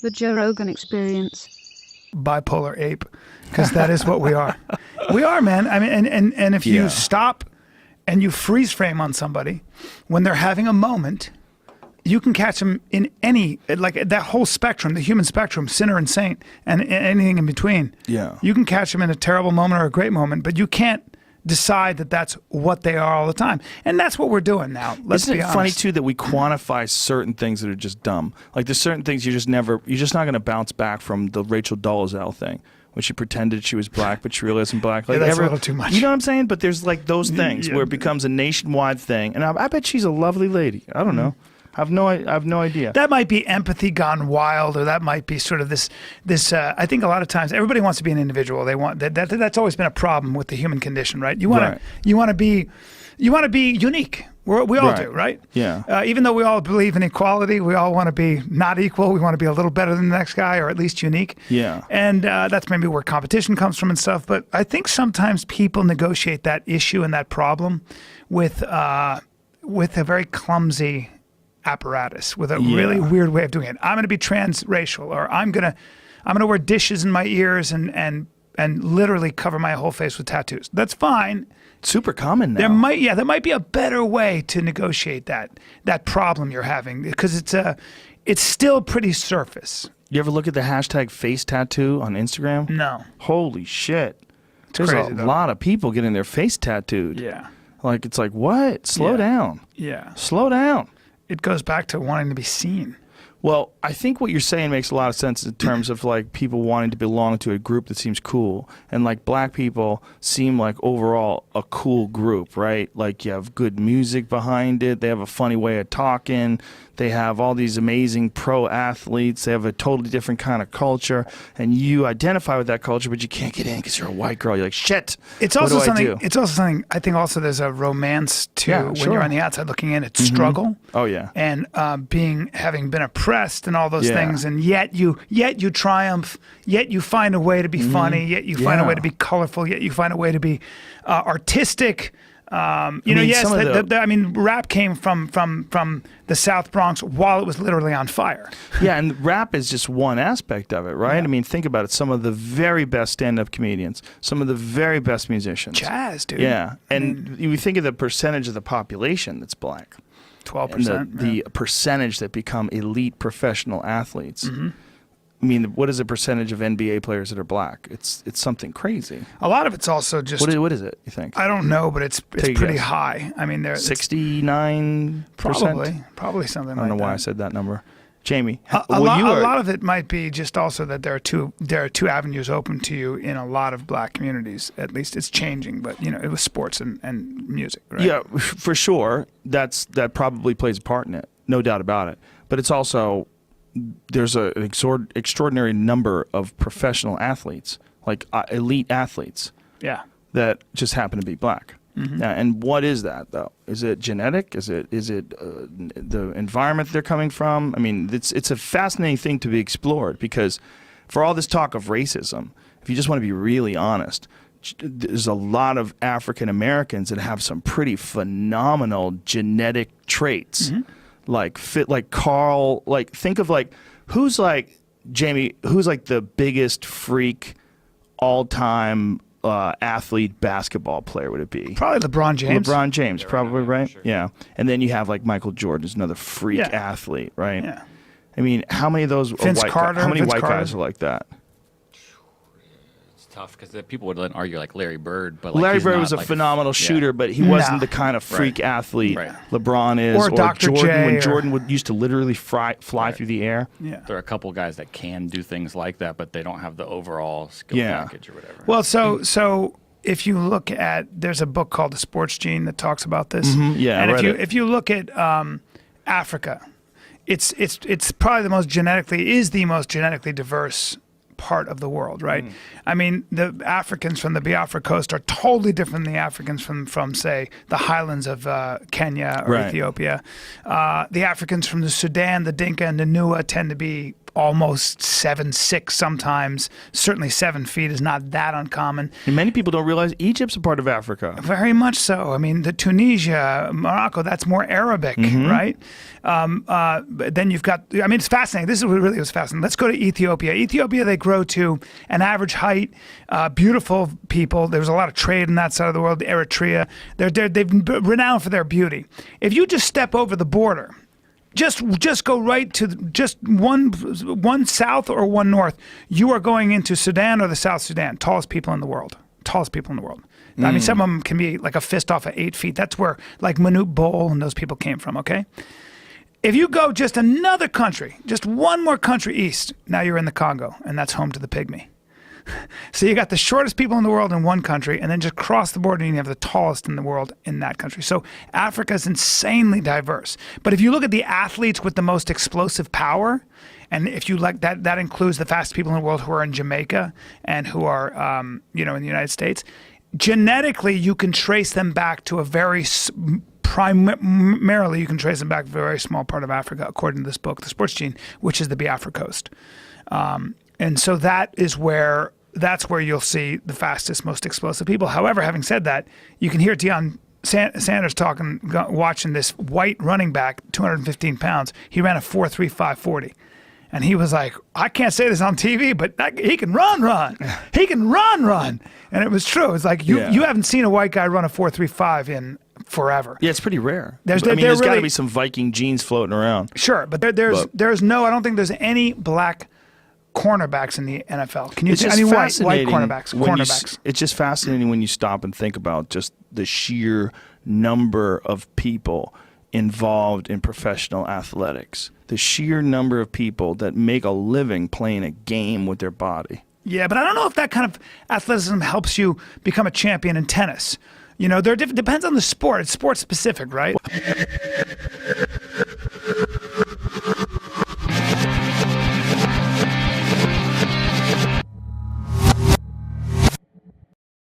The Joe Rogan Experience. Bipolar ape, because that is what we are. We are, man. I mean, and if you stop and you freeze frame on somebody when they're having a moment, you can catch them in any, like that whole spectrum, the human spectrum, sinner and saint, and anything in between. Yeah. You can catch them in a terrible moment or a great moment, but you can't decide that that's what they are all the time. And that's what we're doing now. Let's be honest. Isn't it funny too that we quantify certain things that are just dumb? Like there's certain things you're just not going to bounce back from. The Rachel Dolezal thing when she pretended she was black but she really isn't black. Like that's a little too much. You know what I'm saying? But there's like those things where it becomes a nationwide thing. And I bet she's a lovely lady. I don't know. I have no idea. That might be empathy gone wild, or that might be sort of this. I think a lot of times everybody wants to be an individual. They want that's always been a problem with the human condition, right? You want to be unique. We all do, right? Yeah. Even though we all believe in equality, we all want to be not equal. We want to be a little better than the next guy, or at least unique. Yeah. And that's maybe where competition comes from and stuff. But I think sometimes people negotiate that issue and that problem with a very clumsy apparatus, with a really weird way of doing it. I'm going to be transracial, or I'm going to wear dishes in my ears and literally cover my whole face with tattoos. That's fine. Super common now. There might be a better way to negotiate that problem you're having, because it's still pretty surface. You ever look at the hashtag face tattoo on Instagram? No. Holy shit. There's crazy, a though. lot of people getting their face tattooed. Yeah. Like it's like, what? Slow down. Yeah. Slow down. It goes back to wanting to be seen. Well, I think what you're saying makes a lot of sense in terms of like people wanting to belong to a group that seems cool. And like black people seem like overall a cool group, right? Like you have good music behind it. They have a funny way of talking. They have all these amazing pro athletes. They have a totally different kind of culture. And you identify with that culture, but you can't get in because you're a white girl. You're like, shit. It's also something. It's also something. I think also there's a romance to when you're on the outside looking in. It's struggle. Oh yeah. And having been oppressed and all those things, and yet you triumph. Yet you find a way to be funny. Yet you find a way to be colorful. Yet you find a way to be artistic. I mean, rap came from the South Bronx while it was literally on fire. Yeah, and rap is just one aspect of it, right? Yeah. I mean, think about it. Some of the very best stand-up comedians, some of the very best musicians. Jazz, dude. Yeah, and you think of the percentage of the population that's black. 12%. The percentage that become elite professional athletes. I mean, what is the percentage of NBA players that are black? It's something crazy. A lot of it's also just... What is it, you think? I don't know, but it's pretty high. I mean, 69%? Probably something like that. I don't know why I said that number. Jamie, a lot of it might be just also that there are two avenues open to you in a lot of black communities. At least it's changing, but it was sports and music, right? Yeah, for sure. That probably plays a part in it, no doubt about it. But it's also... there's an extraordinary number of professional athletes, like elite athletes, that just happen to be black. And what is that, though? Is it genetic? Is it the environment they're coming from? I mean, it's a fascinating thing to be explored, because for all this talk of racism, if you just want to be really honest, there's a lot of African Americans that have some pretty phenomenal genetic traits. Like Carl, like think of like who's like Jamie, who's like the biggest freak all-time athlete basketball player would it be? Probably LeBron James. LeBron James, probably, right? Sure. Yeah. And then you have like Michael Jordan is another freak athlete, right? Yeah. I mean, how many of those Vince Carter, how many white guys are like that? Tough, because people would argue like Larry Bird, but like, Larry Bird was a phenomenal shooter, but he wasn't the kind of freak athlete LeBron is, or Dr. Jordan. J, when Jordan used to literally fly through the air. Yeah, there are a couple guys that can do things like that, but they don't have the overall skill package or whatever. Well, so if you look at, there's a book called The Sports Gene that talks about this. Yeah, and if you look at Africa, it's probably the most genetically diverse part of the world, right? I mean, the Africans from the Biafra coast are totally different than the Africans from say, the highlands of Kenya or Ethiopia. The Africans from the Sudan, the Dinka and the Nua tend to be almost 7'6" sometimes. Certainly 7 feet is not that uncommon. And many people don't realize Egypt's a part of Africa. Very much so. I mean, the Tunisia, Morocco, that's more Arabic, right? But then you've got, I mean, it's fascinating. This is what really was fascinating. Let's go to Ethiopia. Ethiopia, they grow to an average height, beautiful people. There's a lot of trade in that side of the world. Eritrea, they've been renowned for their beauty. If you just step over the border, just go right to just one south or one north, you are going into Sudan or the South Sudan. Tallest people in the world. I mean, some of them can be like a fist off at 8 feet. That's where like Manute Bol and those people came from, okay? If you go just another country, just one more country east, now you're in the Congo, and that's home to the pygmy. So you got the shortest people in the world in one country, and then just cross the border and you have the tallest in the world in that country. So Africa is insanely diverse. But if you look at the athletes with the most explosive power, and if you like that includes the fastest people in the world who are in Jamaica and who are, in the United States, genetically you can trace them back to a very primarily you can trace them back to a very small part of Africa, according to this book, The Sports Gene, which is the Biafra Coast. And so that's where you'll see the fastest, most explosive people. However, having said that, you can hear Deion Sanders watching this white running back, 215 pounds. He ran a 4.35 40. And he was like, I can't say this on TV, but he can run. He can run. And it was true. It's like you haven't seen a white guy run a 4.35 in forever. Yeah, it's pretty rare. There's got really, to be some Viking genes floating around. Sure, but there's no, I don't think there's any black cornerbacks in the NFL. Can you see any white cornerbacks? It's just fascinating when you stop and think about just the sheer number of people involved in professional athletics. The sheer number of people that make a living playing a game with their body. Yeah, but I don't know if that kind of athleticism helps you become a champion in tennis. Depends on the sport. It's sport specific, right?